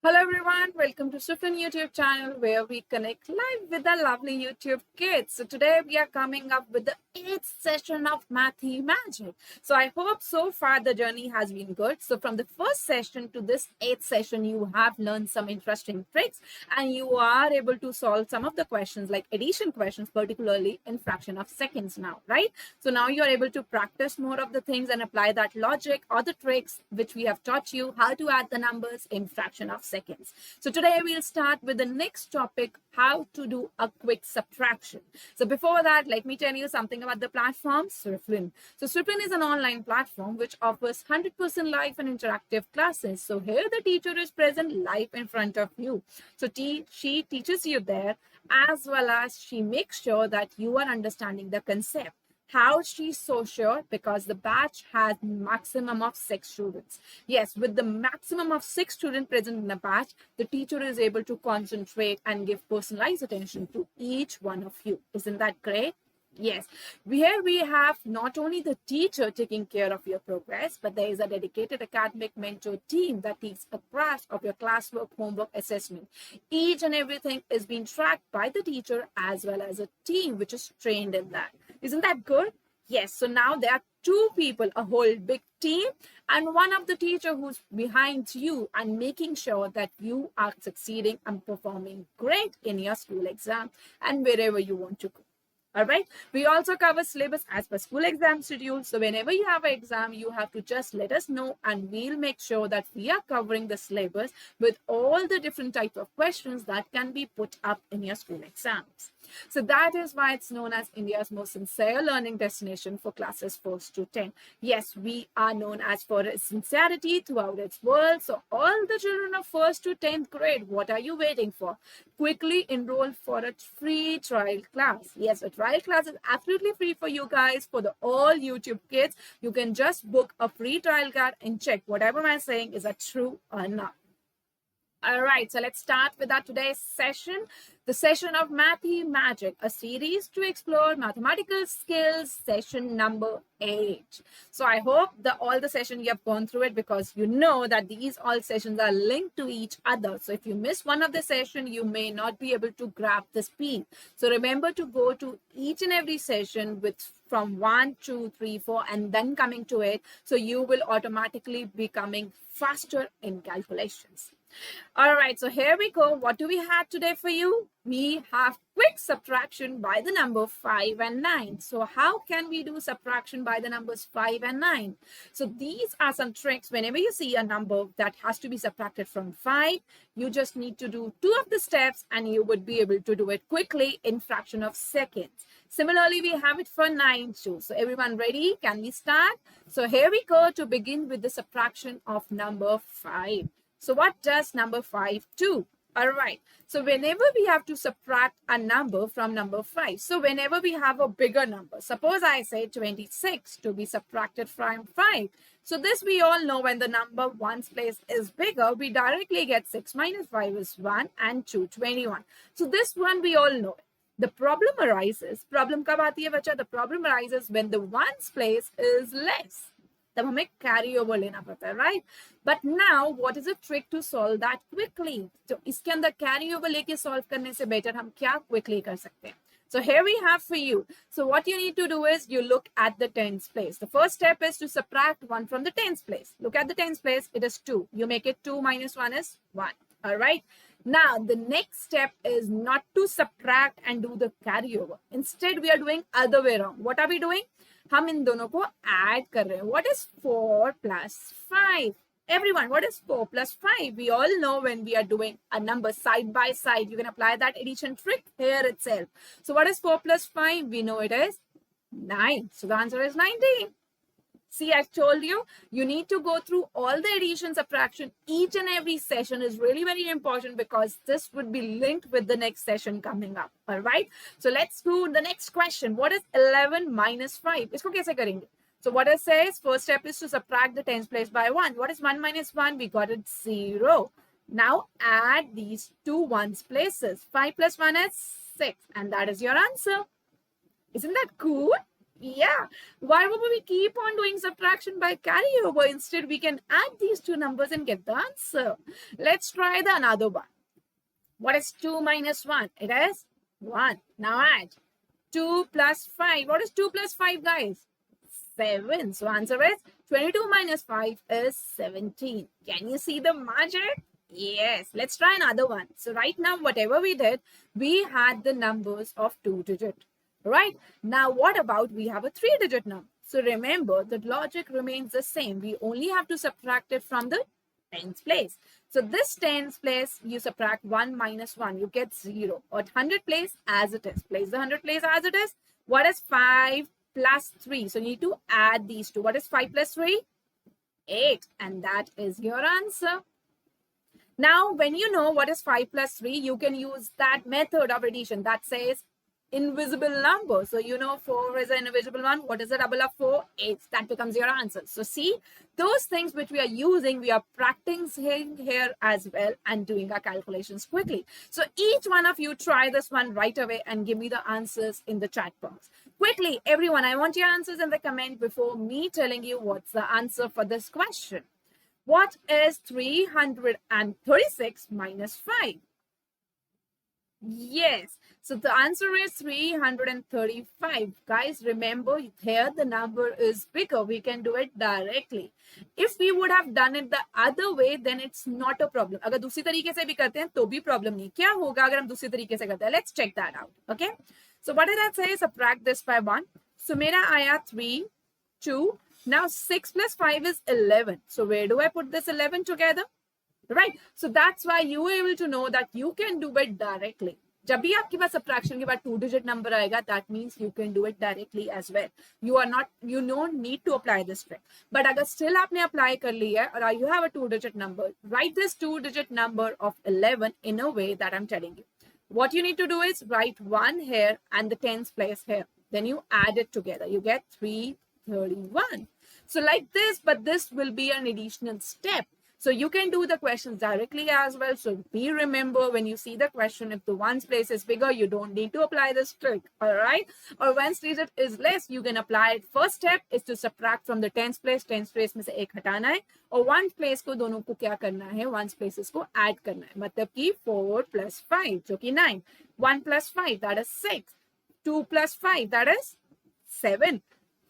Hello everyone, welcome to Swiflearn YouTube channel where we connect live with the lovely YouTube kids. So today we are coming up with the 8th session of Mathemagic. So I hope so far the journey has been good. So from the first session to this 8th session, you have learned some interesting tricks and you are able to solve some of the questions like addition questions, particularly in fraction of seconds now, right? So now you are able to practice more of the things and apply that logic or the tricks which we have taught you how to add the numbers in fraction of seconds. So today we'll start with the next topic, how to do a quick subtraction. So before that, let me tell you something about the platform, Swiflearn. So Swiflearn is an online platform which offers 100% live and interactive classes. So here the teacher is present live in front of you. So she teaches you there as well as she makes sure that you are understanding the concept. How she's so sure? Because the batch has maximum of 6 students. Yes, with the maximum of 6 students present in a batch, the teacher is able to concentrate and give personalized attention to each one of you. Isn't that great? Yes, here we have not only the teacher taking care of your progress, but there is a dedicated academic mentor team that takes a grasp of your classwork, homework, assessment. Each and everything is being tracked by the teacher as well as a team which is trained in that. Isn't that good? Yes, so now there are two people, a whole big team, and one of the teacher who's behind you and making sure that you are succeeding and performing great in your school exam and wherever you want to go. All right. We also cover syllabus as per school exam schedule. So whenever you have an exam, you have to just let us know and we'll make sure that we are covering the syllabus with all the different types of questions that can be put up in your school exams. So that is why it's known as India's most sincere learning destination for classes 1st to 10. Yes, we are known as for its sincerity throughout its world. So all the children of 1st to 10th grade, what are you waiting for? Quickly enroll for a free trial class. Yes, a trial class is absolutely free for you guys, for the all YouTube kids. You can just book a free trial card and check whatever I'm saying is that true or not. All right, so let's start with our today's session, the session of Mathemagic, a series to explore mathematical skills, session number 8. So I hope that all the session you have gone through it because you know that these all sessions are linked to each other. So if you miss one of the session, you may not be able to grab the speed. So remember to go to each and every session with from 1, 2, 3, 4, and then coming to it. So you will automatically be coming faster in calculations. All right, so here we go. What do we have today for you? We have quick subtraction by the number 5 and 9. So how can we do subtraction by the numbers 5 and 9? So these are some tricks. Whenever you see a number that has to be subtracted from 5, you just need to do 2 of the steps and you would be able to do it quickly in fraction of seconds. Similarly, we have it for 9 too. So everyone ready? Can we start? So here we go to begin with the subtraction of number 5. So what does number 5 do? All right. So whenever we have to subtract a number from number 5, so whenever we have a bigger number, suppose I say 26 to be subtracted from 5. So this we all know, when the number one's place is bigger, we directly get 6 minus 5 is 1 and 2, 21. So this one we all know. The problem arises, problem कब आती है बच्चा? The problem arises when the ones place is less. तब हमें carry over लेना पड़ता है, right? But now, what is a trick to solve that quickly? तो इसके अंदर carry over लेके solve करने से better हम क्या quickly कर सकते हैं? So here we have for you. So what you need to do is you look at the tens place. The first step is to subtract 1 from the tens place. Look at the tens place. It is 2. You make it 2 minus 1 is 1. All right. Now, the next step is not to subtract and do the carryover. Instead, we are doing other way around. What are we doing? हम इन दोनों को add कर रहे हैं. What is 4 plus 5? Everyone, what is 4 plus 5? We all know when we are doing a number side by side, you can apply that addition trick here itself. So what is 4 plus 5? We know it is 9. So the answer is 19. See, I told you, you need to go through all the addition, subtraction. Each and every session is really very important because this would be linked with the next session coming up. All right. So let's do the next question. What is 11 minus 5? इसको कैसे करेंगे? So what it says, first step is to subtract the tens place by 1. What is 1 minus 1? We got it 0. Now add these two ones places. 5 plus 1 is 6. And that is your answer. Isn't that cool? Yeah, why would we keep on doing subtraction by carryover? Instead, we can add these two numbers and get the answer. Let's try the another one. What is 2 minus 1? It is 1. Now add 2 plus 5. What is 2 plus 5, guys? 7. So answer is 22 minus 5 is 17. Can you see the magic? Yes. Let's try another one. So right now, whatever we did, we had the numbers of 2-digit. Right? Now, what about we have a 3-digit number? So remember, the logic remains the same. We only have to subtract it from the tens place. So this tens place, you subtract 1 minus 1, you get 0. Or 100 place as it is. Place the 100 place as it is. What is 5 plus 3? So you need to add these two. What is 5 plus 3? 8. And that is your answer. Now, when you know what is 5 plus 3, you can use that method of addition that says invisible number. So you know 4 is an invisible one. What is the double of 4? 8. That becomes your answer. So see, those things which we are using, we are practicing here as well and doing our calculations quickly. So each one of you try this one right away and give me the answers in the chat box. Quickly, everyone, I want your answers in the comment before me telling you what's the answer for this question. What is 336 minus 5? Yes. So the answer is 335. Guys, remember here the number is bigger. We can do it directly. If we would have done it the other way, then it's not a problem. अगर दूसरी तरीके से भी करते हैं तो भी problem नहीं. क्या होगा अगर हम दूसरी तरीके से करते हैं? Let's check that out. Okay. So what did I say? Subtract this by 1. So मेरा आया 3, 2. Now 6 plus 5 is 11. So where do I put this 11 together? Right. So that's why you were able to know that you can do it directly. जब भी आपके पास subtraction के बाद 2-digit number आएगा, that means you can do it directly as well. You don't need to apply this trick. But अगर still आपने apply कर लिया है और you have a 2-digit number, write this 2-digit number of 11 in a way that I'm telling you. What you need to do is write 1 here and the tens place here. Then you add it together. You get 331. So like this, but this will be an additional step. So you can do the questions directly as well. So be remember when you see the question, if the ones place is bigger, you don't need to apply this trick. All right. Or ones digit is less, you can apply it. First step is to subtract from the tens place. Tens place में से एक हटाना है और ones place को दोनों को क्या करना है? Ones places को add करना है. मतलब कि 4 plus 5 जो कि 9. 1 plus 5 that is 6. 2 plus 5 that is 7.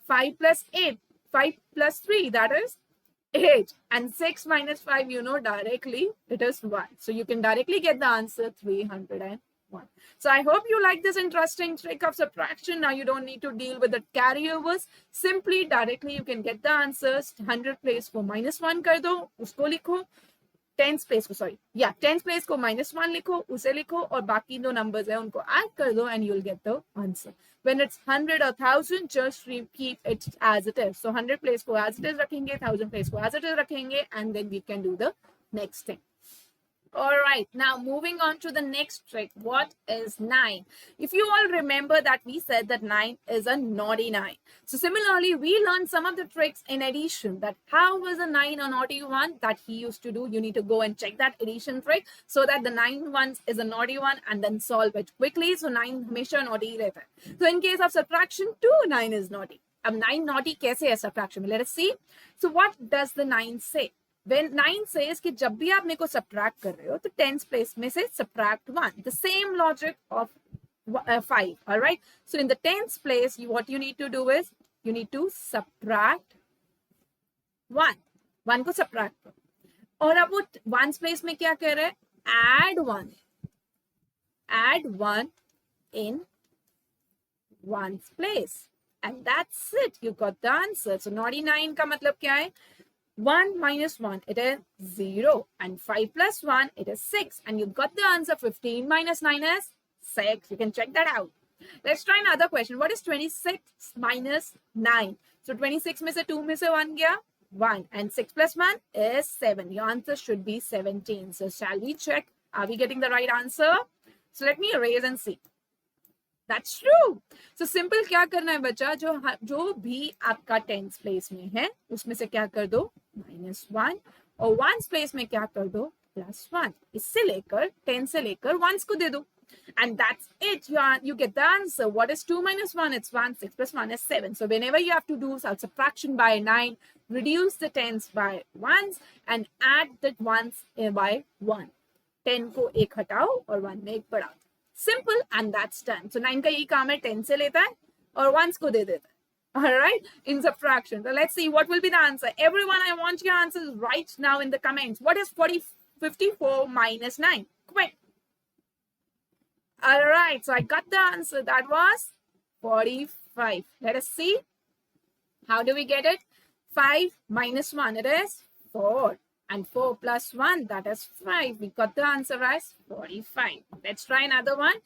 5 plus 8. 5 plus 3 that is 8. And 6 minus 5, you know directly it is 1. So you can directly get the answer 301. So I hope you like this interesting trick of subtraction. Now you don't need to deal with the carryovers. Simply directly you can get the answers. 100 place को -1 कर दो, उसको लिखो. Tens place को tens place को -1 लिखो, उसे लिखो और बाकी दो नंबर्स है उनको ऐड कर दो and you'll get the answer. When it's 100 or 1000, just keep it as it is. So 100 place को as it is रखेंगे, 1000 place को as it is रखेंगे, and then we can do the next thing. All right, now moving on to the next trick. What is 9? If you all remember that we said that 9 is a naughty 9. So similarly, we learned some of the tricks in addition, that how was a 9 a naughty one that he used to do. You need to go and check that addition trick so that the 9 ones is a naughty one and then solve it quickly. So 9 हमेशा naughty रहता है. So in case of subtraction, 2, 9 is naughty. अब 9 naughty कैसे है subtraction में? Let us see. So what does the 9 say? When 9 says कि जब भी आप मेरे को subtract कर रहे हो तो tens place में से subtract 1. The same logic of 5. All right. So in the tens place, what you need to do is you need to subtract 1. 1 को subtract करो. और अब वो ones place में क्या कह रहा है? Add 1. Add 1 in ones place. And that's it. You got the answer. So naughty 9 का मतलब क्या है? 1 minus 1, it is 0. And 5 plus 1, it is 6. And you got the answer. 15 minus 9 is 6. You can check that out. Let's try another question. What is 26 minus 9? So 26 में से 2 में से 1 गया? 1. And 6 plus 1 is 7. Your answer should be 17. So shall we check? Are we getting the right answer? So let me erase and see. That's true. So simple क्या करना है बच्चा, जो भी आपका टेंस प्लेस में है उसमें से क्या कर दो? -1. और वंस प्लेस में क्या कर दो? +1. इससे लेकर 10 से लेकर वंस को दे दो. And that's it. You get the answer. What is 2 minus 1? It's 1. 6 plus 1 is 7. So whenever you have to do subtraction by 9, reduce the tens by ones and add the ones by 1. 10 को एक हटाओ और 1 में एक बढ़ाओ. Simple, and that's done. So 9 का यही काम है, 10 से लेता है और 1s को दे देता है. All right, in subtraction. So let's see what will be the answer. Everyone, I want your answers right now in the comments. What is 54 minus 9? Quick. All right, so I got the answer. That was 45. Let us see. How do we get it? 5 minus 1, it is 4. And 4 plus 1, that is 5. We got the answer as 45. Let's try another one.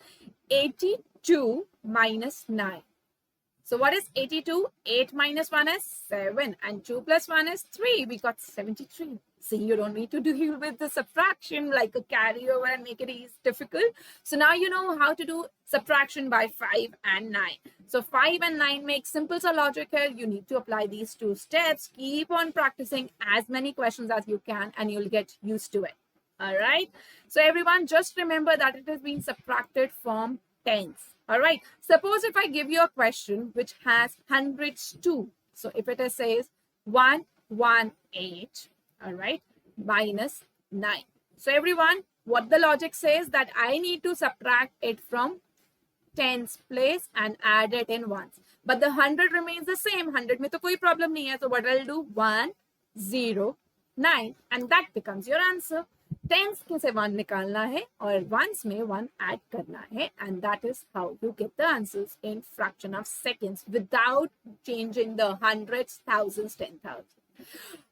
82 minus 9. So what is 82? 8 minus 1 is 7. And 2 plus 1 is 3. We got 73. See, you don't need to deal with the subtraction like a carryover and make it difficult. So now you know how to do subtraction by 5 and 9. So 5 and 9 make simple or logical. You need to apply these two steps. Keep on practicing as many questions as you can and you'll get used to it. All right. So everyone, just remember that it has been subtracted from tens. All right. Suppose if I give you a question which has hundreds too. So if it says 118, all right, minus 9. So everyone, what the logic says that I need to subtract it from tens place and add it in ones. But the 100 remains the same. 100 में तो कोई problem नहीं है. So what I'll do? 109 and that becomes your answer. Tens से 1 निकालना है और ones में 1 add करना है, and that is how you get the answers in fraction of seconds without changing the hundreds, thousands, 10,000.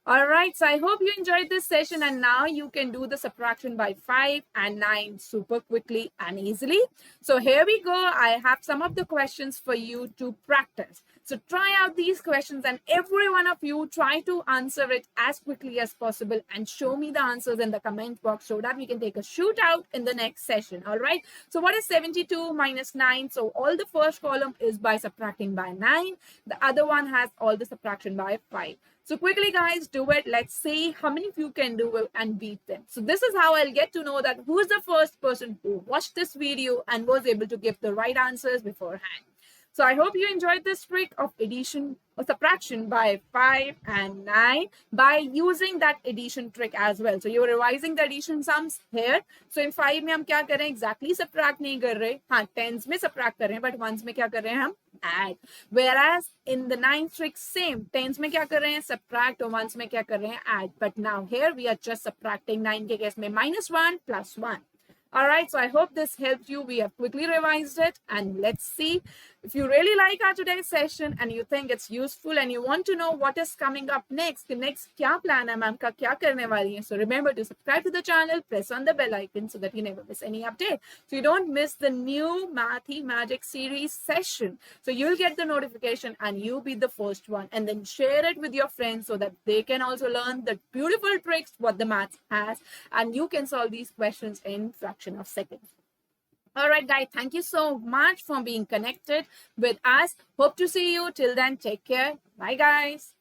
All right, so I hope you enjoyed this session and now you can do the subtraction by 5 and 9 super quickly and easily. So here we go. I have some of the questions for you to practice. So try out these questions and every one of you try to answer it as quickly as possible and show me the answers in the comment box so that we can take a shootout in the next session. All right, so what is 72 minus 9? So all the first column is by subtracting by 9. The other one has all the subtraction by 5. So quickly, guys, do it. Let's see how many of you can do it and beat them. So this is how I'll get to know that who is the first person who watched this video and was able to give the right answers beforehand. So I hope you enjoyed this trick of addition or subtraction by 5 and 9 by using that addition trick as well. So you're revising the addition sums here. So in 5 में हम क्या कर रहे हैं? Exactly subtract नहीं कर रहे. हाँ, tens में subtract कर रहे हैं, but ones में क्या कर रहे हैं हम? Add. Whereas in the 9th trick, same. Tens में क्या कर रहे हैं? Subtract और ones में क्या कर रहे हैं? Add. But now here we are just subtracting 9 के case में -1 plus 1. All right, so I hope this helped you. We have quickly revised it and let's see. If you really like our today's session and you think it's useful and you want to know what is coming up next, the next क्या plan है ma'am का क्या करने वाली है, so remember to subscribe to the channel, press on the bell icon so that you never miss any update. So you don't miss the new Mathemagic series session. So you'll get the notification and you'll be the first one. And then share it with your friends so that they can also learn the beautiful tricks what the math has and you can solve these questions in fraction of seconds. All right, guys, thank you so much for being connected with us. Hope to see you. Till then, take care. Bye, guys.